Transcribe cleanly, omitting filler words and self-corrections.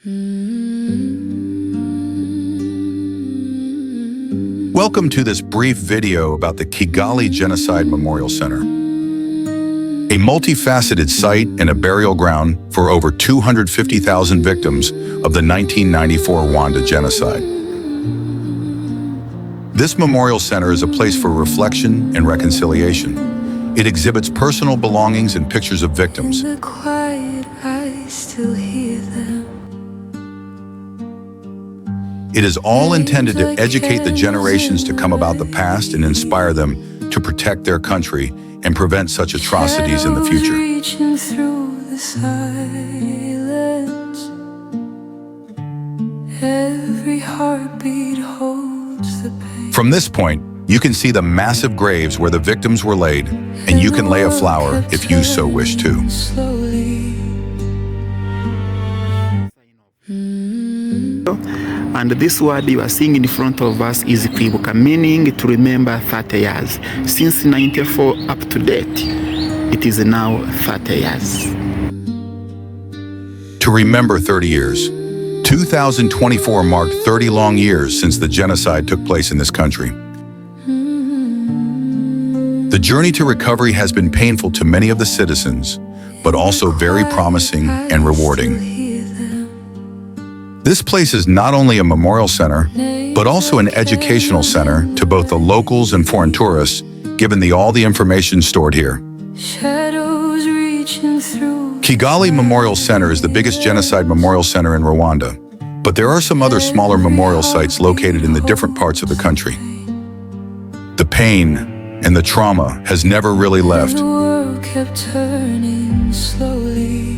Welcome to this brief video about the Kigali Genocide Memorial Center, a multifaceted site and a burial ground for over 250,000 victims of the 1994 Rwanda genocide. This memorial center is a place for reflection and reconciliation. It exhibits personal belongings and pictures of victims. In the quiet, I still hear them. It is all intended to educate the generations to come about the past and inspire them to protect their country and prevent such atrocities in the future. Reaching through the silence, every heartbeat holds the pain. From this point, you can see the massive graves where the victims were laid, and you can lay a flower if you so wish to. Slowly. And this word you are seeing in front of us is Kwibuka, meaning to remember 30 years. Since 94 up to date, it is now 30 years. To remember 30 years. 2024 marked 30 long years since the genocide took place in this country. The journey to recovery has been painful to many of the citizens, but also very promising and rewarding. This place is not only a memorial center, but also an educational center to both the locals and foreign tourists, given all the information stored here. Shadows reaching through. Kigali Memorial Center is the biggest genocide memorial center in Rwanda, but there are some other smaller memorial sites located in the different parts of the country. The pain and the trauma has never really left. The world kept turning slowly.